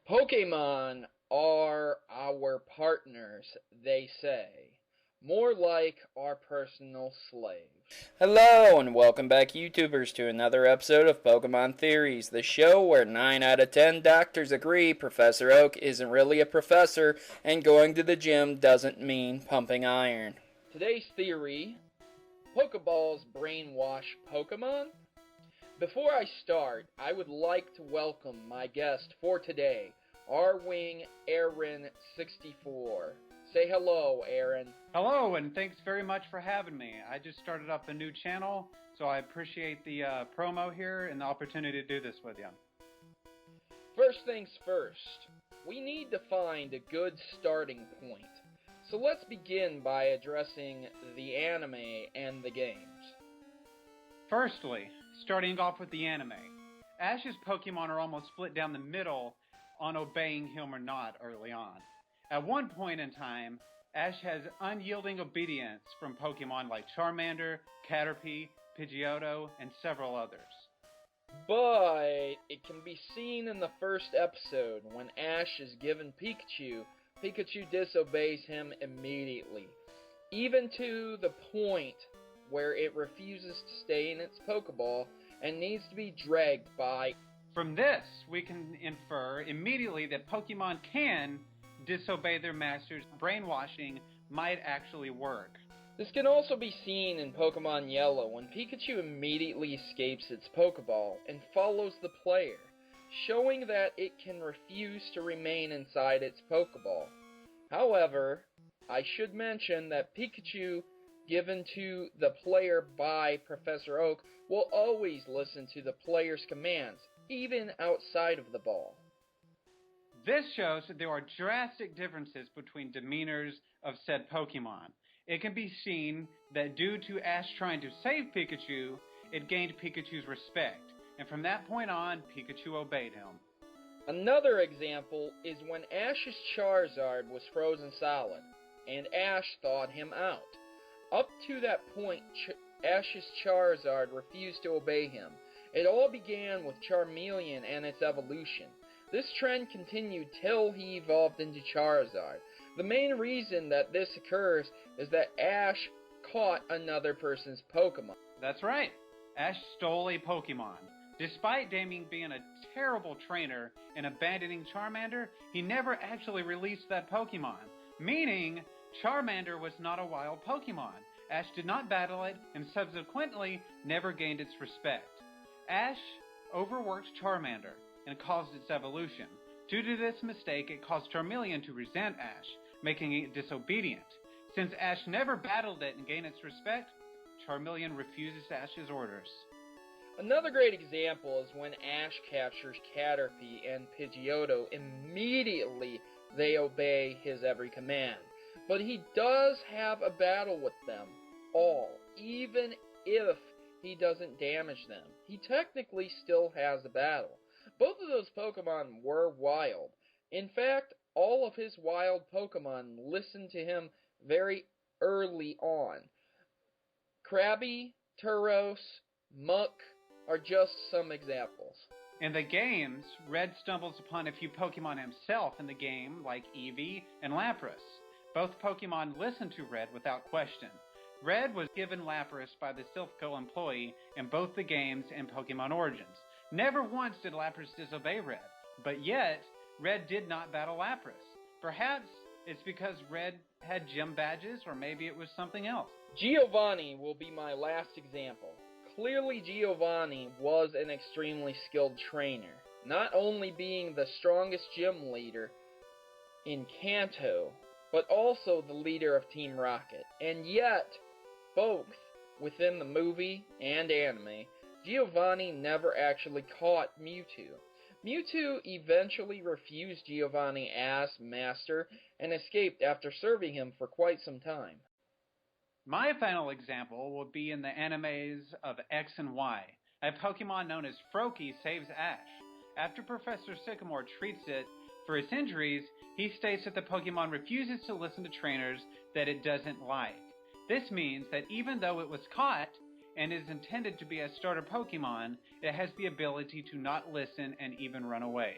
Pokemon are our partners, they say. More like our personal slaves. Hello, and welcome back, YouTubers, to another episode of Pokemon Theories, the show where 9 out of 10 doctors agree Professor Oak isn't really a professor, and going to the gym doesn't mean pumping iron. Today's theory, Pokeballs Brainwash Pokemon? Before I start, I would like to welcome my guest for today, R-Wing Aaron64. Say hello, Aaron. Hello, and thanks very much for having me. I just started up a new channel, so I appreciate the promo here and the opportunity to do this with you. First things first, we need to find a good starting point. So let's begin by addressing the anime and the games. Firstly, starting off with the anime. Ash's Pokemon are almost split down the middle on obeying him or not early on. At one point in time, Ash has unyielding obedience from Pokemon like Charmander, Caterpie, Pidgeotto, and several others. But it can be seen in the first episode when Ash is given Pikachu, Pikachu disobeys him immediately, even to the point where it refuses to stay in its Pokeball and needs to be dragged by. From this, we can infer immediately that Pokemon can disobey their masters. Brainwashing might actually work. This can also be seen in Pokemon Yellow when Pikachu immediately escapes its Pokeball and follows the player, showing that it can refuse to remain inside its Pokeball. However, I should mention that Pikachu given to the player by Professor Oak will always listen to the player's commands, even outside of the ball. This shows that there are drastic differences between demeanors of said Pokemon. It can be seen that due to Ash trying to save Pikachu, it gained Pikachu's respect, and from that point on, Pikachu obeyed him. Another example is when Ash's Charizard was frozen solid, and Ash thawed him out. Up to that point, Ash's Charizard refused to obey him. It all began with Charmeleon and its evolution. This trend continued till he evolved into Charizard. The main reason that this occurs is that Ash caught another person's Pokemon. That's right. Ash stole a Pokemon. Despite Damien being a terrible trainer and abandoning Charmander, he never actually released that Pokemon, meaning Charmander was not a wild Pokemon. Ash did not battle it and subsequently never gained its respect. Ash overworked Charmander and caused its evolution. Due to this mistake, it caused Charmeleon to resent Ash, making it disobedient. Since Ash never battled it and gained its respect, Charmeleon refuses Ash's orders. Another great example is when Ash captures Caterpie and Pidgeotto. Immediately they obey his every command. But he does have a battle with them all, even if he doesn't damage them. He technically still has a battle. Both of those Pokemon were wild. In fact, all of his wild Pokemon listened to him very early on. Krabby, Tauros, Muck are just some examples. In the games, Red stumbles upon a few Pokemon himself in the game, like Eevee and Lapras. Both Pokemon listen to Red without question. Red was given Lapras by the Silph Co employee in both the games and Pokemon Origins. Never once did Lapras disobey Red, but yet, Red did not battle Lapras. Perhaps it's because Red had gym badges, or maybe it was something else. Giovanni will be my last example. Clearly Giovanni was an extremely skilled trainer, not only being the strongest gym leader in Kanto, but also the leader of Team Rocket. And yet, both within the movie and anime, Giovanni never actually caught Mewtwo. Mewtwo eventually refused Giovanni as master and escaped after serving him for quite some time. My final example will be in the animes of X and Y. A Pokemon known as Froakie saves Ash. After Professor Sycamore treats it for its injuries, he states that the Pokemon refuses to listen to trainers that it doesn't like. This means that even though it was caught and is intended to be a starter Pokemon, it has the ability to not listen and even run away.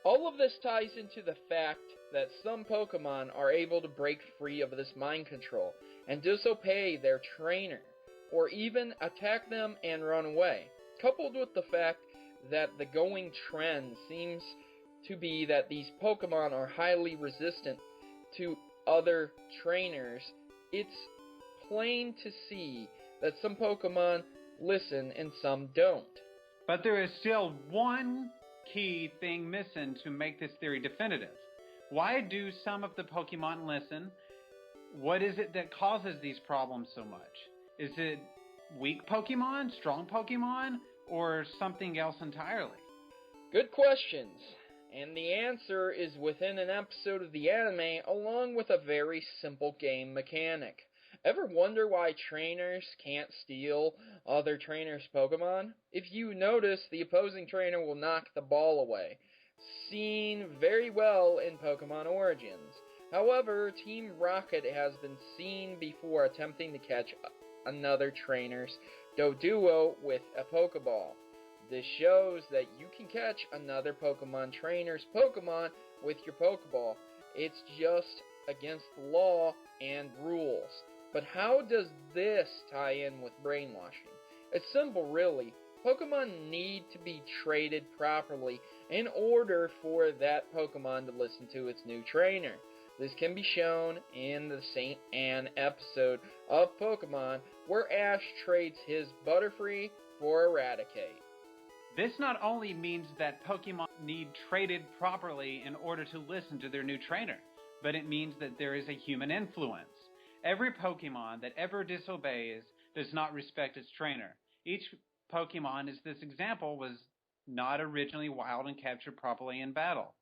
All of this ties into the fact that some Pokemon are able to break free of this mind control and disobey their trainer, or even attack them and run away, coupled with the fact that the going trend seems to be that these Pokemon are highly resistant to other trainers. It's plain to see that some Pokemon listen and some don't. But there is still one key thing missing to make this theory definitive. Why do some of the Pokemon listen? What is it that causes these problems so much? Is it weak Pokemon, strong Pokemon, or something else entirely? Good questions. And the answer is within an episode of the anime, along with a very simple game mechanic. Ever wonder why trainers can't steal other trainers' Pokemon? If you notice, the opposing trainer will knock the ball away, seen very well in Pokemon Origins. However, Team Rocket has been seen before attempting to catch another trainer's Doduo with a Pokeball. This shows that you can catch another Pokemon trainer's Pokemon with your Pokeball. It's just against the law and rules. But how does this tie in with brainwashing? It's simple, really. Pokemon need to be traded properly in order for that Pokemon to listen to its new trainer. This can be shown in the St. Anne episode of Pokemon, where Ash trades his Butterfree for Eradicate. This not only means that Pokemon need traded properly in order to listen to their new trainer, but it means that there is a human influence. Every Pokemon that ever disobeys does not respect its trainer. Each Pokemon, as this example, was not originally wild and captured properly in battle,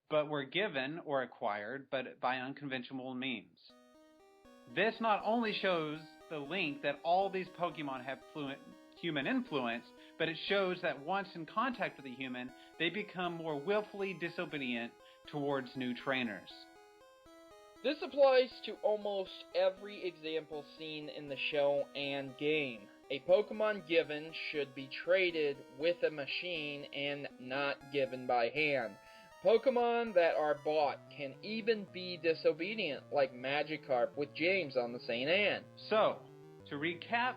but were given or acquired but by unconventional means. This not only shows the link that all these Pokemon have human influence, but it shows that once in contact with a human, they become more willfully disobedient towards new trainers. This applies to almost every example seen in the show and game. A Pokemon given should be traded with a machine and not given by hand. Pokemon that are bought can even be disobedient, like Magikarp with James on the St. Anne. So, to recap,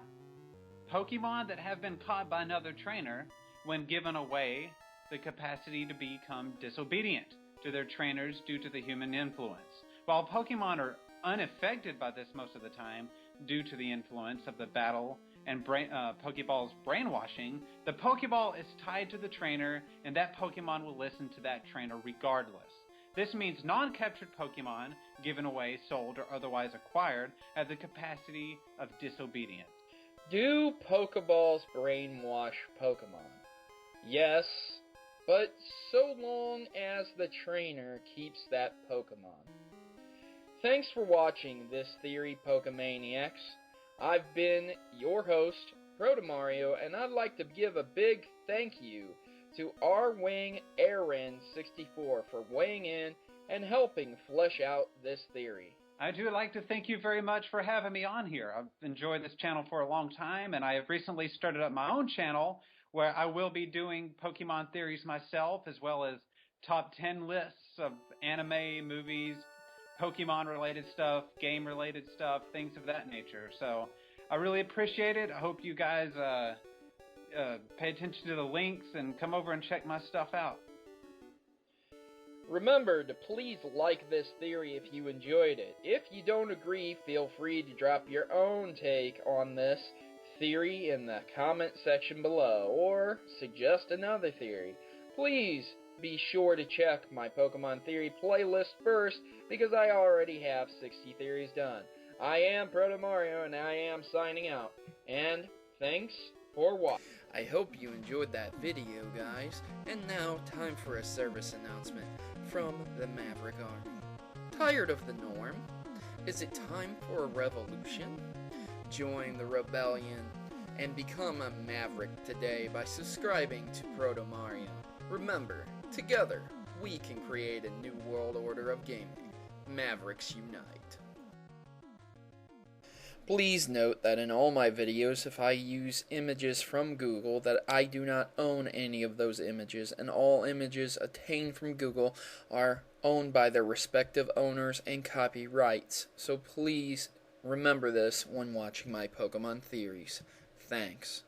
Pokemon that have been caught by another trainer, when given away, the capacity to become disobedient to their trainers due to the human influence. While Pokemon are unaffected by this most of the time due to the influence of the battle and Pokeballs brainwashing, the Pokeball is tied to the trainer, and that Pokemon will listen to that trainer regardless. This means non-captured Pokemon, given away, sold, or otherwise acquired, have the capacity of disobedience. Do Pokeballs brainwash Pokemon? Yes, but so long as the trainer keeps that Pokemon. Thanks for watching this theory, Pokemaniacs. I've been your host, Protomario, and I'd like to give a big thank you to R-Wing Aaron64 for weighing in and helping flesh out this theory. I do like to thank you very much for having me on here. I've enjoyed this channel for a long time, and I have recently started up my own channel where I will be doing Pokemon theories myself, as well as top 10 lists of anime, movies, Pokemon-related stuff, game-related stuff, things of that nature. So I really appreciate it. I hope you guys pay attention to the links and come over and check my stuff out. Remember to please like this theory if you enjoyed it. If you don't agree, feel free to drop your own take on this theory in the comment section below, or suggest another theory. Please be sure to check my Pokemon Theory playlist first, because I already have 60 theories done. I am Protomario, and I am signing out. And thanks for watching. I hope you enjoyed that video, guys. And now, time for a service announcement from the Maverick Army. Tired of the norm? Is it time for a revolution? Join the rebellion and become a Maverick today by subscribing to Protomario. Remember, together, we can create a new world order of gaming. Mavericks unite. Please note that in all my videos, if I use images from Google, that I do not own any of those images, and all images obtained from Google are owned by their respective owners and copyrights. So please remember this when watching my Pokemon theories. Thanks.